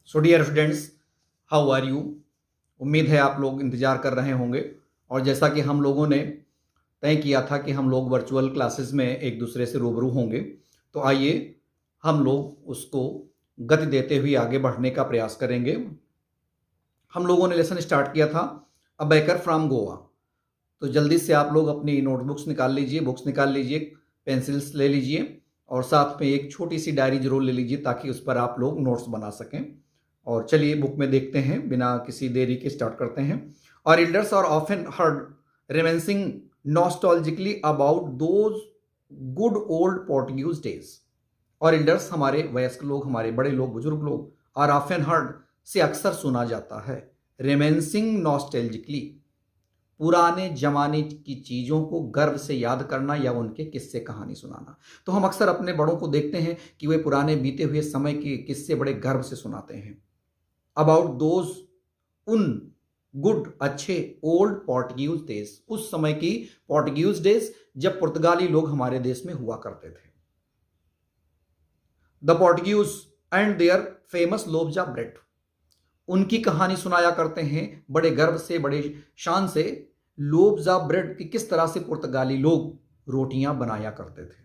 So dear students, how are you. उम्मीद है आप लोग इंतज़ार कर रहे होंगे। और जैसा कि हम लोगों ने तय किया था कि हम लोग वर्चुअल क्लासेस में एक दूसरे से रूबरू होंगे, तो आइए हम लोग उसको गति देते हुए आगे बढ़ने का प्रयास करेंगे। हम लोगों ने लेसन स्टार्ट किया था अ बेकर फ्रॉम गोवा। तो जल्दी से आप लोग अपनी नोटबुक्स निकाल लीजिए, बुक्स निकाल लीजिए, पेंसिल्स ले लीजिए और साथ में एक छोटी सी डायरी जरूर ले लीजिए ताकि उस पर आप लोग नोट्स बना सकें। और चलिए बुक में देखते हैं, बिना किसी देरी के स्टार्ट करते हैं। और elders are often heard reminiscing nostalgically about those good old Portuguese days. और एल्डर्स हमारे वयस्क लोग, हमारे बड़े लोग, बुजुर्ग लोग, आर ऑफन हर्ड से अक्सर सुना जाता है, रिमेंसिंग नॉस्टैल्जिकली पुराने जमाने की चीजों को गर्व से याद करना या उनके किस्से कहानी सुनाना। तो हम अक्सर अपने बड़ों को देखते हैं कि वे पुराने बीते हुए समय के किस्से बड़े गर्व से सुनाते हैं। अबाउट दोज, उन गुड, अच्छे, ओल्ड पोर्टुगीज डेज, उस समय की पोर्टुगीज डेज जब पुर्तगाली लोग हमारे देश में हुआ करते थे। The Portuguese and their famous लोब्जा ब्रेड, उनकी कहानी सुनाया करते हैं बड़े गर्व से, बड़े शान से। लोब्जा ब्रेड की किस तरह से पुर्तगाली लोग रोटियां बनाया करते थे।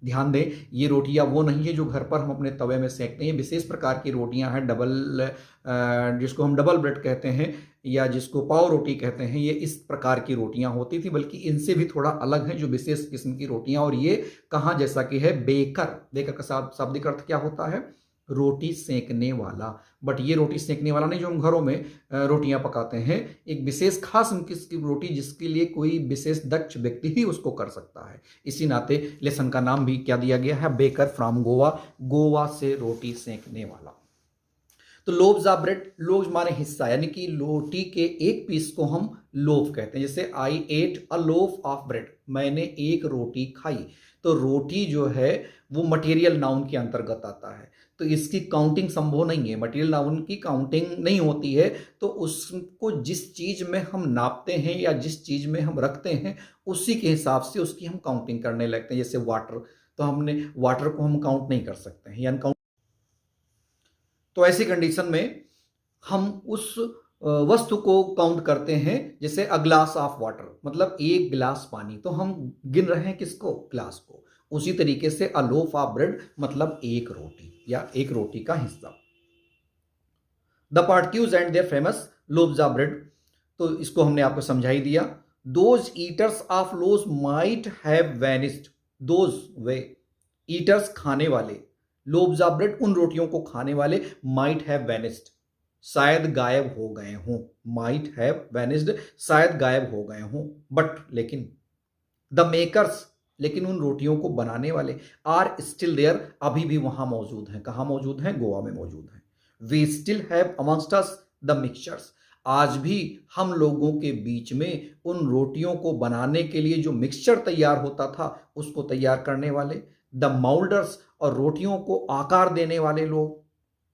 ध्यान दें, ये रोटियां वो नहीं है जो घर पर हम अपने तवे में सेकते हैं। विशेष प्रकार की रोटियां हैं, जिसको हम डबल ब्रेड कहते हैं या जिसको पाव रोटी कहते हैं। ये इस प्रकार की रोटियां होती थी, बल्कि इनसे भी थोड़ा अलग है जो विशेष किस्म की रोटियां। और ये कहाँ जैसा कि है बेकर। बेकर का शाब्दिक अर्थ क्या होता है? रोटी सेकने वाला। बट ये रोटी सेकने वाला नहीं जो हम घरों में रोटियां पकाते हैं। एक विशेष खास किस्म की रोटी जिसके लिए कोई विशेष दक्ष व्यक्ति ही उसको कर सकता है। इसी नाते लेसन का नाम भी क्या दिया गया है? बेकर फ्रॉम गोवा, गोवा से रोटी सेकने वाला। तो लोव्स ऑफ ब्रेड, लोव्स माने हिस्सा, यानी कि रोटी के एक पीस को हम लोफ कहते हैं। जैसे I ate a loaf of bread, मैंने एक रोटी खाई। तो रोटी जो है वो मटेरियल नाउन के अंतर्गत आता है, तो इसकी काउंटिंग संभव नहीं है। मटेरियल नाउन की काउंटिंग नहीं होती है, तो उसको जिस चीज में हम नापते हैं या जिस चीज में हम रखते हैं उसी के हिसाब से उसकी हम काउंटिंग करने लगते हैं। जैसे वाटर, तो हमने वाटर को हम काउंट नहीं कर सकते हैं, यानी तो ऐसी कंडीशन में हम उस वस्तु को काउंट करते हैं। जैसे अ ग्लास ऑफ वाटर, मतलब एक गिलास पानी, तो हम गिन रहे हैं किसको? ग्लास को। उसी तरीके से अ लोफ ऑफ ब्रेड मतलब एक रोटी या एक रोटी का हिस्सा। The Portuguese and their famous loaves of bread, तो इसको हमने आपको समझा ही दिया। Those eaters of loaves might have vanished, those वे ईटर्स खाने वाले, लोव्स ऑफ ब्रेड उन रोटियों को खाने वाले, माइट हैव वैनिस्ड शायद गायब हो गए हों। माइट हैव वैनिस्ड शायद गायब हो गए हों। बट लेकिन, द मेकर्स लेकिन उन रोटियों को बनाने वाले, आर स्टिल देयर अभी भी वहां मौजूद हैं। कहां मौजूद हैं? गोवा में मौजूद हैं। We still have amongst us the mixtures, आज भी हम लोगों के बीच में उन रोटियों को बनाने के लिए जो मिक्सचर तैयार होता था उसको तैयार करने वाले, द माउल्डर्स और रोटियों को आकार देने वाले लोग,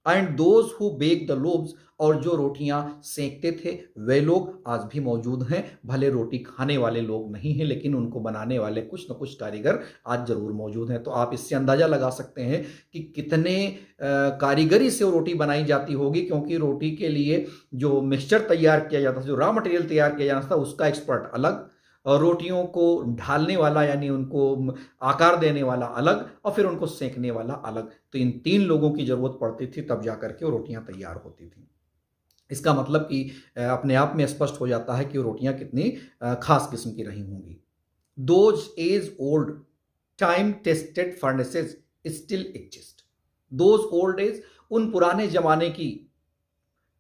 and those who bake the loaves और जो रोटियां सेकते थे वे लोग आज भी मौजूद हैं। भले रोटी खाने वाले लोग नहीं हैं, लेकिन उनको बनाने वाले कुछ न कुछ कारीगर आज जरूर मौजूद हैं। तो आप इससे अंदाजा लगा सकते हैं कि कितने कारीगरी से वो रोटी बनाई जाती होगी, क्योंकि रोटी के लिए जो मिक्सचर तैयार किया जाता था, जो रॉ मटेरियल तैयार किया जाता था, उसका एक्सपर्ट अलग, और रोटियों को ढालने वाला यानी उनको आकार देने वाला अलग, और फिर उनको सेकने वाला अलग। तो इन तीन लोगों की जरूरत पड़ती थी, तब जाकर के वो रोटियां तैयार होती थी। इसका मतलब कि अपने आप में स्पष्ट हो जाता है कि वो रोटियां कितनी खास किस्म की रही होंगी। Those age old time tested furnaces still exist, those old age उन पुराने जमाने की,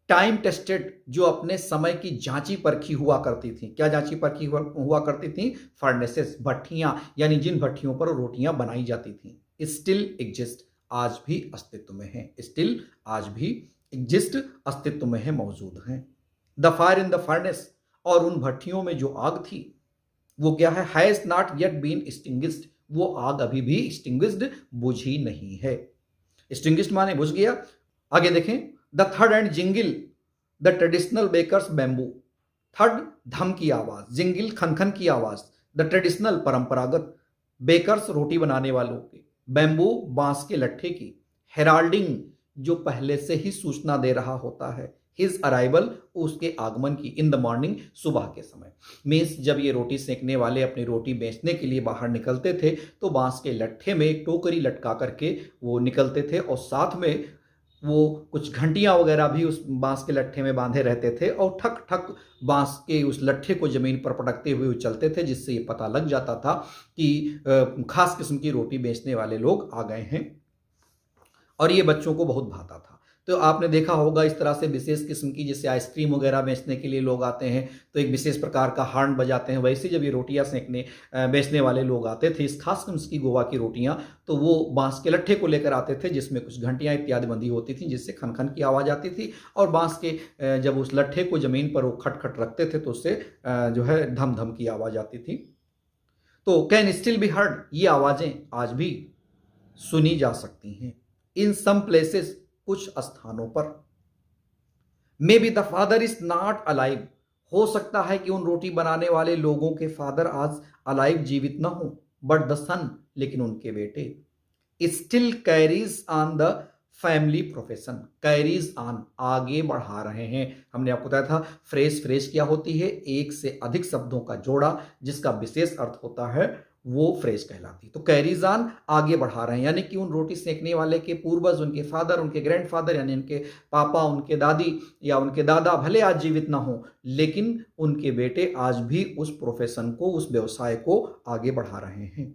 टाइम टेस्टेड जो अपने समय की जांची परखी हुआ करती थी। क्या जांची परखी हुआ करती थी? फर्नेसेस, भट्टियां, यानी जिन भट्टियों पर रोटियां बनाई जाती थी। स्टिल एग्जिस्ट, आज भी अस्तित्व में है। स्टिल, आज भी, एग्जिस्ट, अस्तित्व में है, मौजूद हैं। The fire in the furnace, और उन भट्टियों में जो आग थी वो क्या है? Has not yet been extinguished, वो आग अभी भी एक्सटिंग्विश्ड, बुझी नहीं है। एक्सटिंग्विश्ड माने बुझ गया। आगे देखें, द थर्ड and jingle the traditional bakers bamboo, थर्ड धम की आवाज, जिंगिल खनखन की आवाज, द ट्रेडिशनल परंपरागत, बेकर्स रोटी बनाने वालों की, बैम्बू बांस के लट्ठे की, हेराल्डिंग जो पहले से ही सूचना दे रहा होता है। हिज अराइवल, उसके आगमन की, इन द मॉर्निंग, सुबह के समय। मीन्स जब ये रोटी सेकने वाले अपनी रोटी बेचने के लिए बाहर निकलते थे तो बांस के लट्ठे में एक टोकरी लटका करके वो निकलते थे और साथ में वो कुछ घंटियां वगैरह भी उस बांस के लट्ठे में बांधे रहते थे और ठक ठक बांस के उस लट्ठे को जमीन पर पटकते हुए चलते थे, जिससे ये पता लग जाता था कि खास किस्म की रोटी बेचने वाले लोग आ गए हैं। और ये बच्चों को बहुत भाता था। तो आपने देखा होगा इस तरह से विशेष किस्म की, जैसे आइसक्रीम वगैरह बेचने के लिए लोग आते हैं तो एक विशेष प्रकार का हॉर्न बजाते हैं, वैसे जब ये रोटियां सेकने बेचने वाले लोग आते थे, इस खास किस्म की गोवा की रोटियां, तो वो बांस के लट्ठे को लेकर आते थे जिसमें कुछ घंटियां इत्यादि बंधी होती थी जिससे खन खन की आवाज़ आती थी। और बांस के जब उस लट्ठे को जमीन पर वो खटखट रखते थे तो उससे जो है धम धम की आवाज़ आती थी। तो कैन स्टिल बी हर्ड, ये आवाज़ें आज भी सुनी जा सकती हैं इन सम प्लेसेस, कुछ स्थानों पर। May be the father is not alive, हो सकता है कि उन रोटी बनाने वाले लोगों के फादर आज अलाइव, जीवित न हो, बट द सन, लेकिन उनके बेटे still carries on the family profession. Carries on, आगे बढ़ा रहे हैं। हमने आपको बताया था फ्रेज, फ्रेज क्या होती है, एक से अधिक शब्दों का जोड़ा जिसका विशेष अर्थ होता है, वो फ्रेज कहलाती। तो कैरीज ऑन, आगे बढ़ा रहे हैं, यानी कि उन रोटी सेकने वाले के पूर्वज, उनके फादर, उनके ग्रैंडफादर, यानी उनके पापा, उनके दादी या उनके दादा भले आज जीवित ना हो, लेकिन उनके बेटे आज भी उस प्रोफेशन को, उस व्यवसाय को आगे बढ़ा रहे हैं।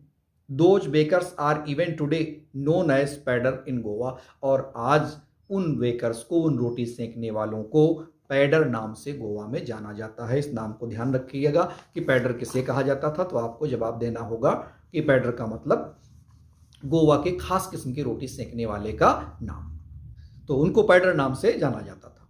Those bakers are even today known as poder in Goa, और आज उन बेकर्स को, उन रोटी सेकने वालों को पैडर नाम से गोवा में जाना जाता है। इस नाम को ध्यान रखिएगा कि पैडर किसे कहा जाता था, तो आपको जवाब देना होगा कि पैडर का मतलब गोवा के खास किस्म की रोटी सेकने वाले का नाम, तो उनको पैडर नाम से जाना जाता था।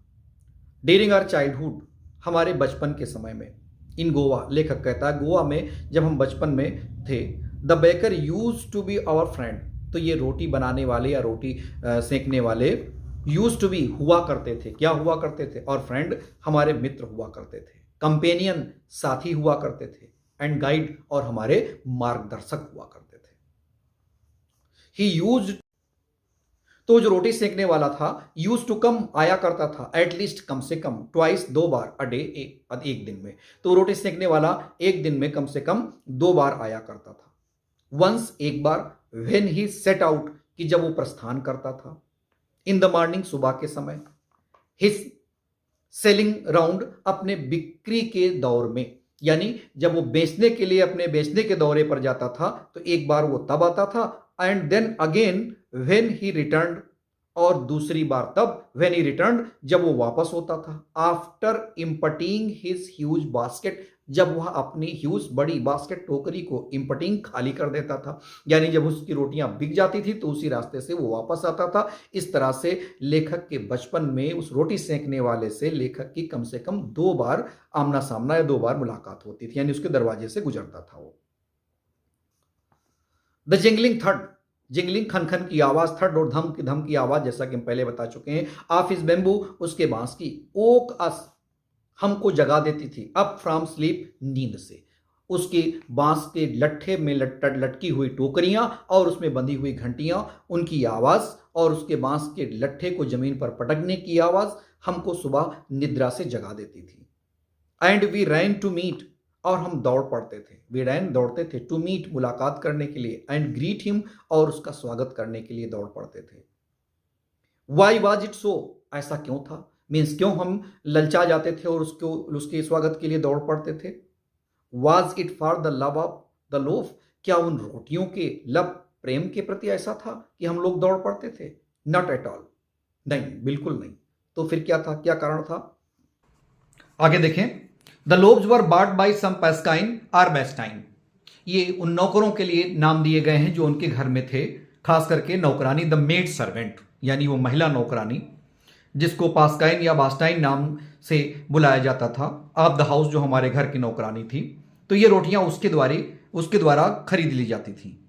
ड्यूरिंग आवर चाइल्डहुड, हमारे बचपन के समय में, इन गोवा, लेखक कहता है गोवा में जब हम बचपन में थे, the baker used to be our friend, तो ये रोटी बनाने वाले या रोटी सेकने वाले यूज टू बी, हुआ करते थे, क्या हुआ करते थे, और फ्रेंड, हमारे मित्र हुआ करते थे, कंपेनियन, साथी हुआ करते थे, एंड गाइड, और हमारे मार्गदर्शक हुआ करते थे। ही यूज, तो जो रोटी सेकने वाला था, यूज टू कम, आया करता था, एटलीस्ट, कम से कम, ट्वाइस, दो बार, अ डे, एक दिन में। तो रोटी सेकने वाला एक दिन में कम से कम 2 बार आया करता था। वंस, एक बार, व्हेन ही सेट आउट, कि जब वो प्रस्थान करता था, इन द मॉर्निंग, सुबह के समय, हिज सेलिंग राउंड, अपने बिक्री के दौर में, यानी जब वो बेचने के लिए अपने बेचने के दौरे पर जाता था तो एक बार वो तब आता था, and then again when he return, और दूसरी बार तब व्हेन ही रिटर्न, जब वो वापस होता था। After emptying his huge basket, जब वह अपनी ह्यूज, बड़ी बास्केट, टोकरी को इम्पटिंग, खाली कर देता था, यानी जब उसकी रोटियां बिक जाती थी तो उसी रास्ते से वो वापस आता था। इस तरह से लेखक के बचपन में उस रोटी सेकने वाले से लेखक की कम से कम 2 बार आमना सामना या 2 बार मुलाकात होती थी, यानी उसके दरवाजे से गुजरता था वो। द जिंगलिंग थर्ड, जिंगलिंग, खन खन की आवाज, थर्ड, और धम की, धम की आवाज, जैसा कि हम पहले बता चुके हैं। ऑफ इज बेम्बू, उसके बांस की। ओक अस, हमको जगा देती थी। अप फ्रॉम स्लीप, नींद से। उसके बांस के लट्ठे में लटकी हुई टोकरियां और उसमें बंधी हुई घंटियां, उनकी आवाज और उसके बांस के लट्ठे को जमीन पर पटकने की आवाज हमको सुबह निद्रा से जगा देती थी। And we ran to meet, और हम दौड़ पड़ते थे। वी रैन, दौड़ते थे, टू मीट, मुलाकात करने के लिए, एंड ग्रीट हिम, और उसका स्वागत करने के लिए दौड़ पड़ते थे। वाई वाज इट सो, ऐसा क्यों था, मीन्स क्यों हम ललचा जाते थे और उसको, उसके स्वागत के लिए दौड़ पड़ते थे। Was it for the love of the loaf, क्या उन रोटियों के लव, प्रेम के प्रति ऐसा था कि हम लोग दौड़ पड़ते थे। नॉट एट ऑल, नहीं, बिल्कुल नहीं। तो फिर क्या था, क्या कारण था, आगे देखें। The loaves were bought by some पैस्काइन आर बेस्टाइन, ये उन नौकरों के लिए नाम दिए गए हैं जो उनके घर में थे, खास करके नौकरानी, द मेड सर्वेंट, यानी वो महिला नौकरानी, जिसको पास्काइन या बास्टाइन नाम से बुलाया जाता था, ऑफ द हाउस, जो हमारे घर की नौकरानी थी। तो ये रोटियां उसके द्वारा खरीद ली जाती थी।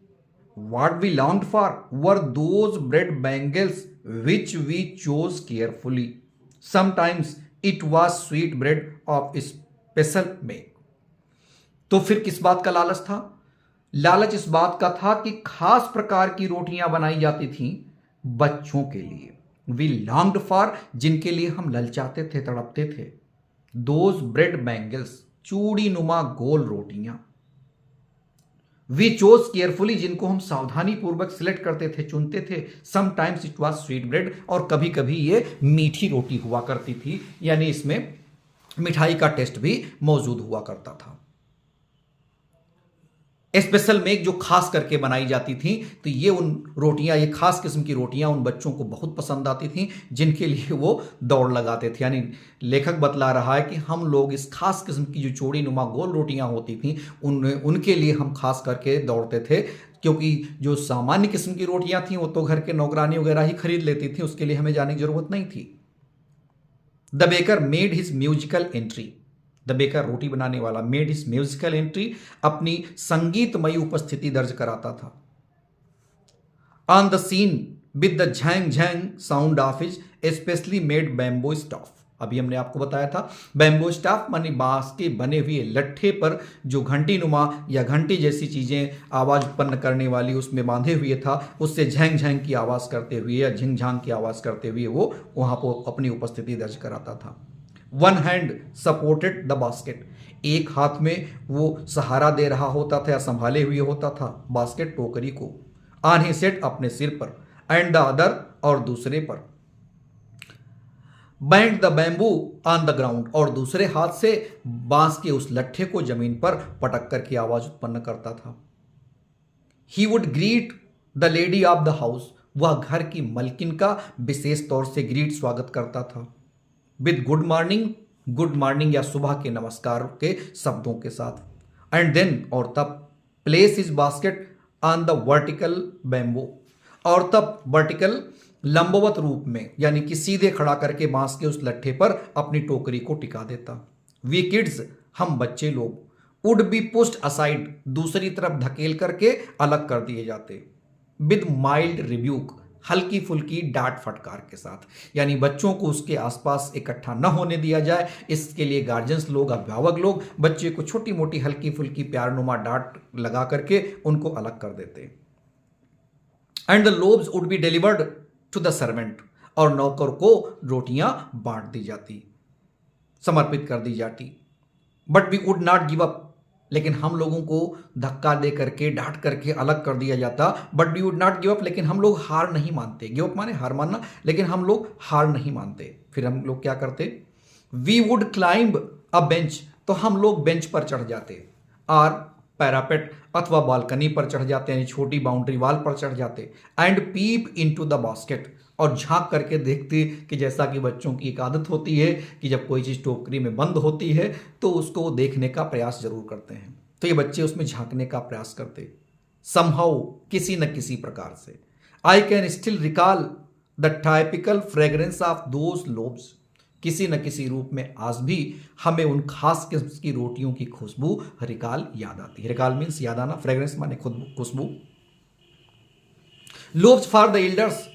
What we longed for were those bread bangles which we chose carefully. Sometimes it was sweet bread of special make. तो फिर किस बात का लालच था, लालच इस बात का था कि खास प्रकार की रोटियां बनाई जाती थीं बच्चों के लिए, वी लॉन्ग्ड फॉर, जिनके लिए हम ललचाते थे, तड़पते थे। दोज ब्रेड बैंगल्स, चूड़ी नुमा गोल रोटियां। वी चोज केयरफुली, जिनको हम सावधानी पूर्वक सिलेक्ट करते थे, चुनते थे। Sometimes it was sweet bread, और कभी कभी ये मीठी रोटी हुआ करती थी, यानी इसमें मिठाई का टेस्ट भी मौजूद हुआ करता था। स्पेशल मेक, जो खास करके बनाई जाती थी, तो ये उन रोटियां, ये खास किस्म की रोटियां उन बच्चों को बहुत पसंद आती थी, जिनके लिए वो दौड़ लगाते थे। यानी लेखक बतला रहा है कि हम लोग इस खास किस्म की जो चौड़ी नुमा गोल रोटियां होती थी, उनके लिए हम खास करके दौड़ते थे, क्योंकि जो सामान्य किस्म की रोटियां थी वो तो घर के नौकरानी वगैरह ही खरीद लेती थी, उसके लिए हमें जाने की जरूरत नहीं थी। The baker made his musical entry, the baker रोटी बनाने वाला, मेड हिज म्यूजिकल एंट्री, अपनी संगीतमयी उपस्थिति दर्ज कराता था। On the scene with the jhang jhang sound of his specially made bamboo staff, अभी हमने आपको बताया था बैम्बो स्टाफ मानी बांस के बने हुए लट्ठे पर जो घंटी नुमा या घंटी जैसी चीजें आवाज उत्पन्न करने वाली उसमें बांधे हुए था, उससे झैंग झैंग की आवाज करते हुए या झिंग झांग की आवाज करते हुए वो वहां पर अपनी उपस्थिति दर्ज कराता था। One hand supported the basket, एक हाथ में वो सहारा दे रहा होता था या संभाले हुए होता था बास्केट, टोकरी को। ऑन ही सेट, अपने सिर पर। एंड द अदर, और दूसरे पर। Band the bamboo on the ground, और दूसरे हाथ से बांस के उस लट्ठे को जमीन पर पटक करके आवाज उत्पन्न करता था। He would greet the lady of the house, वह घर की मलकिन का विशेष तौर से ग्रीट, स्वागत करता था। With good morning, good morning या सुबह के नमस्कार के शब्दों के साथ। एंड देन, और तब, place is basket on the vertical bamboo, और तब वर्टिकल लंबवत रूप में, यानी कि सीधे खड़ा करके बांस के उस लट्ठे पर अपनी टोकरी को टिका देता। वी किड्स, हम बच्चे लोग, वुड बी पुश्ड असाइड, दूसरी तरफ धकेल करके अलग कर दिए जाते। विद माइल्ड रिब्यूक, हल्की फुल्की डांट फटकार के साथ, यानी बच्चों को उसके आसपास इकट्ठा न होने दिया जाए, इसके लिए गार्जियंस लोग, अभिभावक लोग बच्चे को छोटी मोटी हल्की फुल्की प्यारनुमा डांट लगा करके उनको अलग कर देते। And the loaves would be delivered to the servant, और नौकर को रोटियां बांट दी जाती, समर्पित कर दी जाती। But we would not give up, लेकिन हम लोगों को धक्का दे करके डांट करके अलग कर दिया जाता। But we would not give up, लेकिन हम लोग हार नहीं मानते। गिव अप माने हार मानना, लेकिन हम लोग हार नहीं मानते। फिर हम लोग क्या करते? We would climb a bench, तो हम लोग बेंच पर चढ़ जाते। और पैरापेट अथवा बालकनी पर चढ़ जाते, यानी छोटी बाउंड्री वाल पर चढ़ जाते। And peep into the basket, और झांक करके देखते कि जैसा कि बच्चों की एक आदत होती है कि जब कोई चीज़ टोकरी में बंद होती है तो उसको देखने का प्रयास जरूर करते हैं, तो ये बच्चे उसमें झांकने का प्रयास करते समहाउ, किसी न किसी प्रकार से। I can still recall the typical fragrance of those lobes, किसी न किसी रूप में आज भी हमें उन खास किस्म की रोटियों की खुशबू रिकॉल याद आती है। रिकॉल मीन्स याद आना, फ्रेग्रेंस माने खुशबू। लोब्स फॉर द एल्डर्स,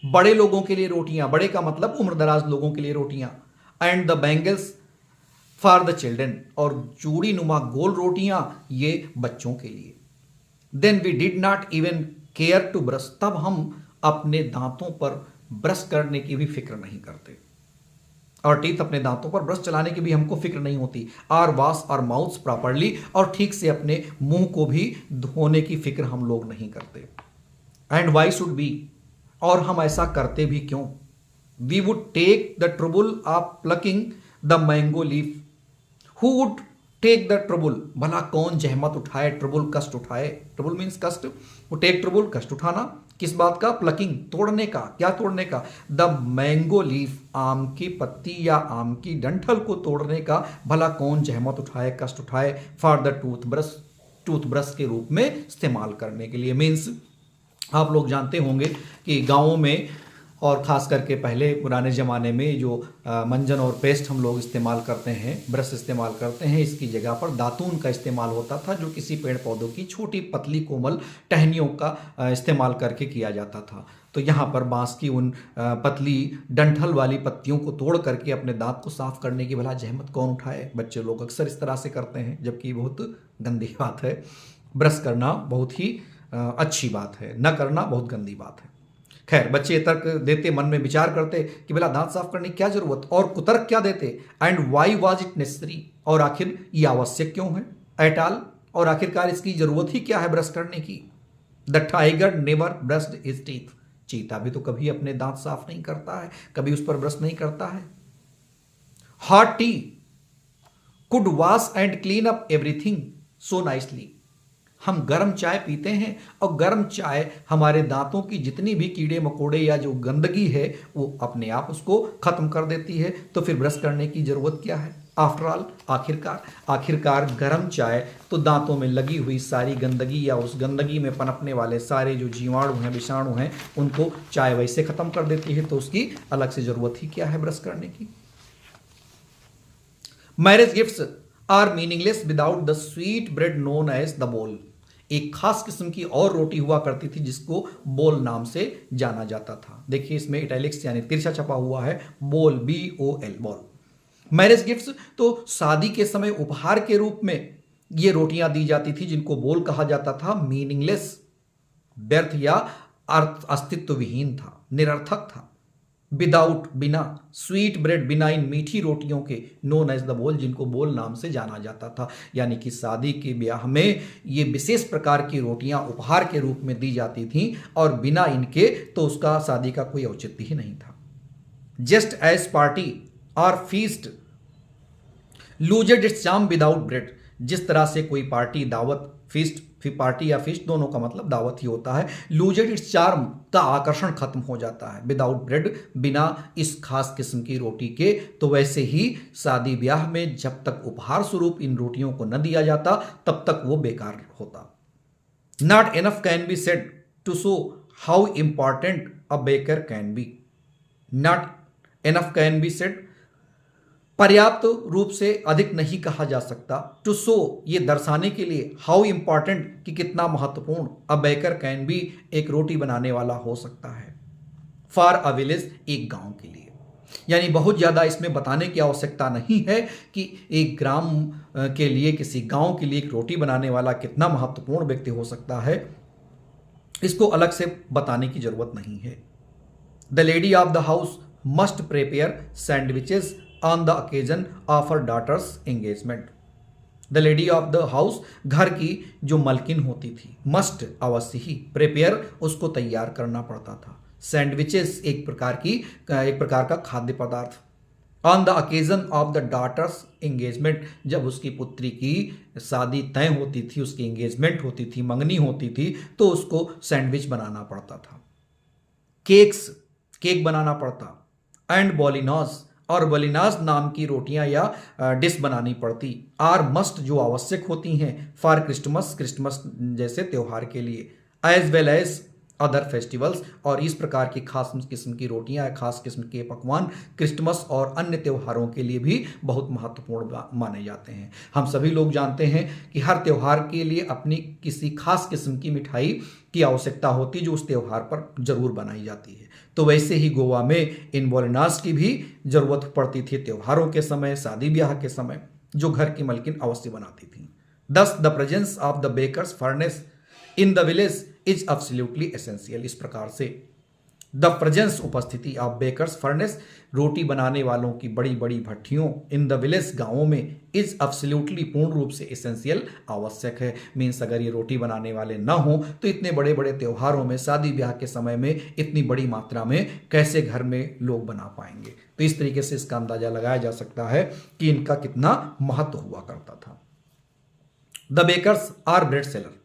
बड़े लोगों के लिए रोटियां, बड़े का मतलब उम्रदराज लोगों के लिए रोटियां। And the bangles for the children, और चूड़ी नुमा गोल रोटियां ये बच्चों के लिए। Then we did not even care to brush, तब हम अपने दांतों पर ब्रश करने की भी फिक्र नहीं करते, और टीथ, अपने दांतों पर ब्रश चलाने की भी हमको फिक्र नहीं होती। आर वॉश और माउथ प्रॉपरली, और ठीक से अपने मुंह को भी धोने की फिक्र हम लोग नहीं करते। एंड वाई शुड बी, और हम ऐसा करते भी क्यों? We would take the trouble of plucking the mango leaf, who would take the trouble, भला कौन जहमत उठाए, ट्रबल कष्ट उठाए। ट्रबल मीन्स कष्ट, वो टेक ट्रबल कष्ट उठाना, किस बात का? प्लकिंग, तोड़ने का। क्या तोड़ने का? द मैंगो लीफ, आम की पत्ती या आम की डंठल को तोड़ने का भला कौन जहमत उठाए, कष्ट उठाए। फॉर द टूथब्रश, टूथब्रश के रूप में इस्तेमाल करने के लिए। मीन्स आप लोग जानते होंगे कि गाँवों में और ख़ास करके पहले पुराने ज़माने में जो मंजन और पेस्ट हम लोग इस्तेमाल करते हैं, ब्रश इस्तेमाल करते हैं, इसकी जगह पर दातून का इस्तेमाल होता था, जो किसी पेड़ पौधों की छोटी पतली कोमल टहनियों का इस्तेमाल करके किया जाता था। तो यहाँ पर बांस की उन पतली डंठल वाली पत्तियों को तोड़ करके अपने दांत को साफ करने की भला जहमत कौन उठाए? बच्चे लोग अक्सर इस तरह से करते हैं, जबकि बहुत गंदी बात है। ब्रश करना बहुत ही अच्छी बात है, न करना बहुत गंदी बात है। खैर, बच्चे तर्क देते, मन में विचार करते कि भला दांत साफ करने की क्या जरूरत, और कुतर्क क्या देते, and why was it necessary, और आखिर ये आवश्यक क्यों है, एटाल, और आखिरकार इसकी जरूरत ही क्या है ब्रश करने की। The tiger never brushed his teeth, चीता भी तो कभी अपने दांत साफ नहीं करता है, कभी उस पर ब्रश नहीं करता है। Hot T could wash and clean up everything so nicely, हम गर्म चाय पीते हैं और गर्म चाय हमारे दांतों की जितनी भी कीड़े मकोड़े या जो गंदगी है वो अपने आप उसको खत्म कर देती है, तो फिर ब्रश करने की जरूरत क्या है। आफ्टर ऑल, आखिरकार गर्म चाय तो दांतों में लगी हुई सारी गंदगी या उस गंदगी में पनपने वाले सारे जो जीवाणु हैं, विषाणु हैं, उनको चाय वैसे खत्म कर देती है, तो उसकी अलग से जरूरत ही क्या है ब्रश करने की। Marriage gifts are meaningless without the sweet bread known as the bol, एक खास किस्म की और रोटी हुआ करती थी जिसको बोल नाम से जाना जाता था। देखिए इसमें इटैलिक्स यानी तिरछा छपा हुआ है, बोल, BOL, बोल। मैरिज गिफ्ट्स तो शादी के समय उपहार के रूप में ये रोटियां दी जाती थी जिनको बोल कहा जाता था। मीनिंगलेस, व्यर्थ या अर्थ अस्तित्व विहीन था, निरर्थक था। विदाउट, बिना, स्वीट ब्रेड, बिना इन मीठी रोटियों के, नोन एज द बोल, जिनको बोल नाम से जाना जाता था। यानी कि शादी के ब्याह में ये विशेष प्रकार की रोटियां उपहार के रूप में दी जाती थीं और बिना इनके तो उसका शादी का कोई औचित्य ही नहीं था। जस्ट एज पार्टी और feast loosed its charm without bread, जिस तरह से कोई पार्टी, दावत, फीस्ट, पार्टी या फीस्ट दोनों का मतलब दावत ही होता है, लूजेड इट्स चार्म का आकर्षण खत्म हो जाता है विदाउट ब्रेड, बिना इस खास किस्म की रोटी के, तो वैसे ही शादी ब्याह में जब तक उपहार स्वरूप इन रोटियों को न दिया जाता तब तक वो बेकार होता। Not enough can be said to show how important a baker can be, not enough can be said, पर्याप्त रूप से अधिक नहीं कहा जा सकता, टू शो, ये दर्शाने के लिए, हाउ इंपॉर्टेंट, कि कितना महत्वपूर्ण, अ बेकर कैन बी, एक रोटी बनाने वाला हो सकता है, फॉर अ विलेज, एक गांव के लिए। यानी बहुत ज़्यादा इसमें बताने की आवश्यकता नहीं है कि एक ग्राम के लिए, किसी गांव के लिए एक रोटी बनाने वाला कितना महत्वपूर्ण व्यक्ति हो सकता है, इसको अलग से बताने की जरूरत नहीं है। The lady of the house must prepare sandwiches on the occasion of her daughter's engagement. The lady of the house, घर की जो मलकिन होती थी, मस्ट, अवश्य ही, प्रिपेयर, उसको तैयार करना पड़ता था, सैंडविचेस, एक प्रकार का खाद्य पदार्थ, on the occasion of the daughter's engagement, जब उसकी पुत्री की शादी तय होती थी, उसकी एंगेजमेंट होती थी, मंगनी होती थी, तो उसको सैंडविच बनाना पड़ता था। केक्स, केक बनाना पड़ता, एंड बॉलिनॉज, और बलिनाज नाम की रोटियां या डिश बनानी पड़ती, आर मस्ट, जो आवश्यक होती हैं, फॉर क्रिसमस, क्रिसमस जैसे त्यौहार के लिए, as well as other festivals, और इस प्रकार की खास किस्म की रोटियां या खास किस्म के पकवान क्रिसमस और अन्य त्योहारों के लिए भी बहुत महत्वपूर्ण माने जाते हैं। हम सभी लोग जानते हैं कि हर त्यौहार के लिए अपनी किसी खास किस्म की मिठाई की आवश्यकता होती है जो उस त्यौहार पर जरूर बनाई जाती है। तो वैसे ही गोवा में इन बॉलिनाज की भी जरूरत पड़ती थी त्योहारों के समय, शादी ब्याह के समय, जो घर की मलकिन अवश्य बनाती थी। Thus the presence of the baker's furnace in the village is absolutely essential, इस प्रकार से द प्रेजेंस, उपस्थिति, ऑफ बेकर्स फर्नेस, रोटी बनाने वालों की बड़ी बड़ी भट्टियों, इन द विलेज, गांवों में, इज एब्सोल्युटली, पूर्ण रूप से, एसेंशियल, आवश्यक है। मीन्स अगर ये रोटी बनाने वाले ना हो तो इतने बड़े बड़े त्योहारों में, शादी ब्याह के समय में इतनी बड़ी मात्रा में कैसे घर में लोग बना पाएंगे। तो इस तरीके से इसका अंदाजा लगाया जा सकता है कि इनका कितना महत्व हुआ करता था। The bakers or bread seller,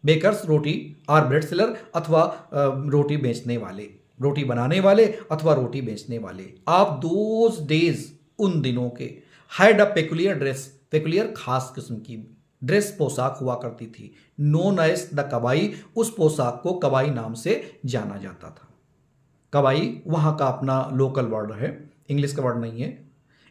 bakers रोटी, आर ब्रेड सेलर, अथवा रोटी बेचने वाले, रोटी बनाने वाले अथवा रोटी बेचने वाले, ऑफ दोज डेज, उन दिनों के, had a peculiar dress, peculiar, खास किस्म की ड्रेस, पोशाक हुआ करती थी, नोन एज द कबाई, उस पोशाक को कबाई नाम से जाना जाता था। कबाई वहां का अपना लोकल वर्ड है, इंग्लिश का वर्ड नहीं है।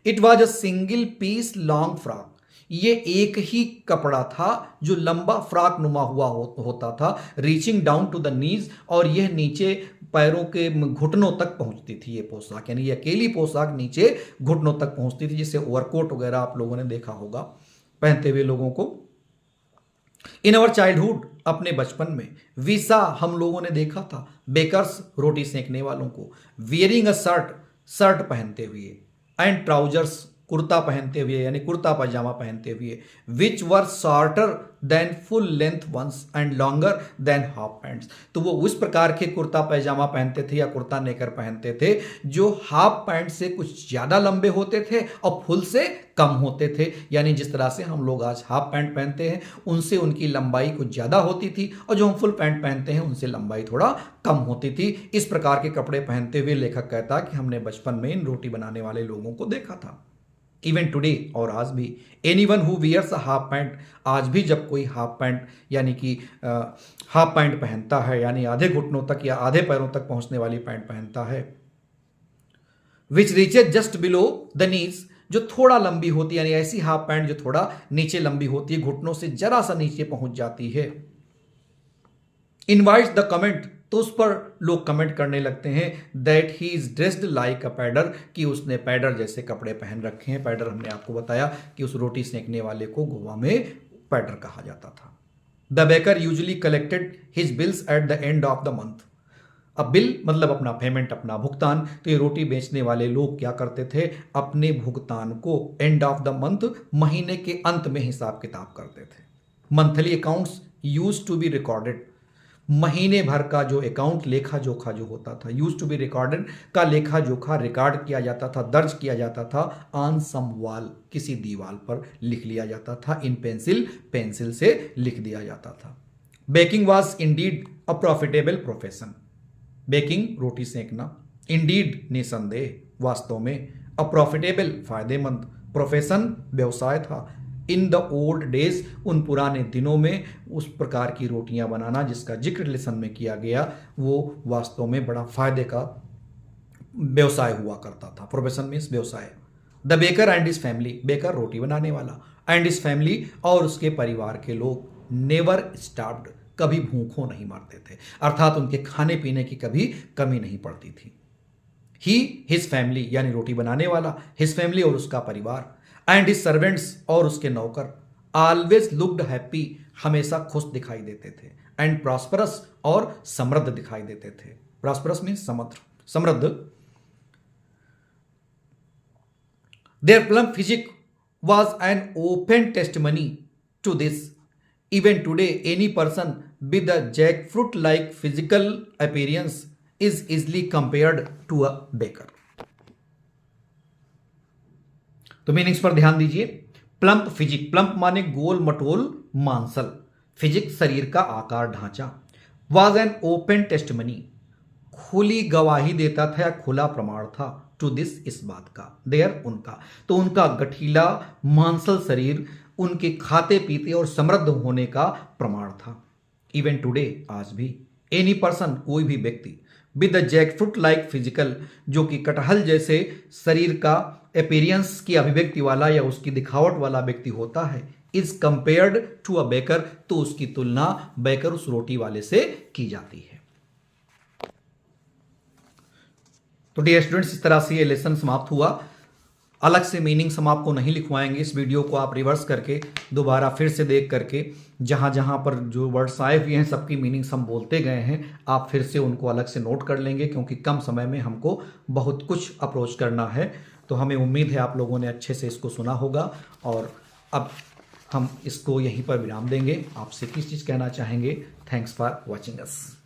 It was a single piece long frock, ये एक ही कपड़ा था जो लंबा फ्रॉक नुमा हुआ होता था, reaching down to the knees, और यह नीचे पैरों के घुटनों तक पहुंचती थी ये पोशाक, यानी ये अकेली पोशाक नीचे घुटनों तक पहुंचती थी, जिसे ओवरकोट वगैरह आप लोगों ने देखा होगा पहनते हुए लोगों को। इन अवर चाइल्डहुड, अपने बचपन में, वी सा, हम लोगों ने देखा था, बेकर्स, रोटी सेंकने वालों को, वियरिंग अ शर्ट, शर्ट पहनते हुए, एंड ट्राउजर्स, कुर्ता पहनते हुए यानी कुर्ता पजामा पहनते हुए, which were shorter than full length ones and longer than half pants. तो वो उस प्रकार के कुर्ता पैजामा पहनते थे या कुर्ता नेकर पहनते थे जो हाफ पैंट से कुछ ज्यादा लंबे होते थे और फुल से कम होते थे। यानी जिस तरह से हम लोग आज हाफ पैंट पहनते हैं उनसे उनकी लंबाई कुछ ज्यादा होती थी और जो हम फुल पैंट पहनते हैं उनसे लंबाई थोड़ा कम होती थी। इस प्रकार के कपड़े पहनते हुए लेखक कहता कि हमने बचपन में इन रोटी बनाने वाले लोगों को देखा था। इवन टुडे, और आज भी, anyone who wears a half pant, आज भी जब कोई हाफ पैंट यानी कि हाफ पैंट पहनता है यानी आधे घुटनों तक या आधे पैरों तक पहुंचने वाली पैंट पहनता है, which reaches just below the knees, जो थोड़ा लंबी होती है यानी ऐसी हाफ पैंट जो थोड़ा नीचे लंबी होती है, घुटनों से जरा सा नीचे पहुंच जाती है, इनवाइट्स द कमेंट, तो उस पर लोग कमेंट करने लगते हैं that he is dressed like अ पैडर, कि उसने पैडर जैसे कपड़े पहन रखे हैं। पैडर हमने आपको बताया कि उस रोटी सेंकने वाले को गोवा में पैडर कहा जाता था। The baker usually collected his bills at the end of the month. अब बिल मतलब अपना पेमेंट, अपना भुगतान। तो ये रोटी बेचने वाले लोग क्या करते थे, अपने भुगतान को एंड ऑफ द मंथ, महीने के अंत में हिसाब किताब करते थे। Monthly accounts used to be recorded, महीने भर का जो अकाउंट, लेखा जोखा जो होता था, यूज टू बी रिकॉर्डेड का लेखा जोखा रिकॉर्ड किया जाता था, दर्ज किया जाता था, ऑन सम वॉल, किसी दीवार पर लिख लिया जाता था, इन पेंसिल, पेंसिल से लिख दिया जाता था। Baking was indeed a profitable profession, baking रोटी सेंकना, इंडीड निसंदेह, वास्तव में, अ प्रॉफिटेबल फायदेमंद, प्रोफेशन व्यवसाय था, इन द ओल्ड डेज, उन पुराने दिनों में उस प्रकार की रोटियां बनाना जिसका जिक्र लेसन में किया गया वो वास्तव में बड़ा फायदे का व्यवसाय हुआ करता था। प्रोफेशन मीन्स व्यवसाय। The baker and his family, baker रोटी बनाने वाला, एंड इज फैमिली और उसके परिवार के लोग, नेवर स्टार्व्ड, कभी भूखों नहीं मरते थे, अर्थात उनके खाने पीने की कभी कमी नहीं पड़ती थी। ही हिज फैमिली यानी रोटी बनाने वाला, हिज फैमिली और उसका परिवार, एंड हिज सर्वेंट्स और उसके नौकर, ऑलवेज लुक्ड हैप्पी, हमेशा खुश दिखाई देते थे, एंड प्रॉस्परस और समृद्ध दिखाई देते थे। प्रॉस्परस मीन्स समृद्ध। Their plump physique was an open testimony to this. Even today, any person with a jackfruit-like physical appearance is easily compared to a baker. तो मीनिंग्स पर ध्यान दीजिए। प्लम्प फिजिक, प्लम्प माने गोल मटोल मांसल, फिजिक शरीर का आकार ढांचा, वाज एन ओपन टेस्टमनी, खुली गवाही देता था या खुला प्रमाण था, टू दिस, इस बात का, देयर, उनका, तो उनका गठीला मांसल शरीर उनके खाते पीते और समृद्ध होने का प्रमाण था। इवन टुडे, आज भी, एनी पर्सन, कोई भी व्यक्ति, with the jackfruit like physical, जो कि कटहल जैसे शरीर का अपीयरेंस की अभिव्यक्ति वाला या उसकी दिखावट वाला व्यक्ति होता है, is compared to a baker, तो उसकी तुलना बेकर, उस रोटी वाले से की जाती है। तो डियर स्टूडेंट्स, इस तरह से ये लेसन समाप्त हुआ। अलग से मीनिंग्स हम आपको नहीं लिखवाएंगे, इस वीडियो को आप रिवर्स करके दोबारा फिर से देख करके जहां जहां पर जो वर्ड्स आए हुए हैं सबकी मीनिंग्स हम बोलते गए हैं, आप फिर से उनको अलग से नोट कर लेंगे, क्योंकि कम समय में हमको बहुत कुछ अप्रोच करना है। तो हमें उम्मीद है आप लोगों ने अच्छे से इसको सुना होगा। और अब हम इसको यहीं पर विराम देंगे। आपसे किस चीज़ कहना चाहेंगे? Thanks for watching us.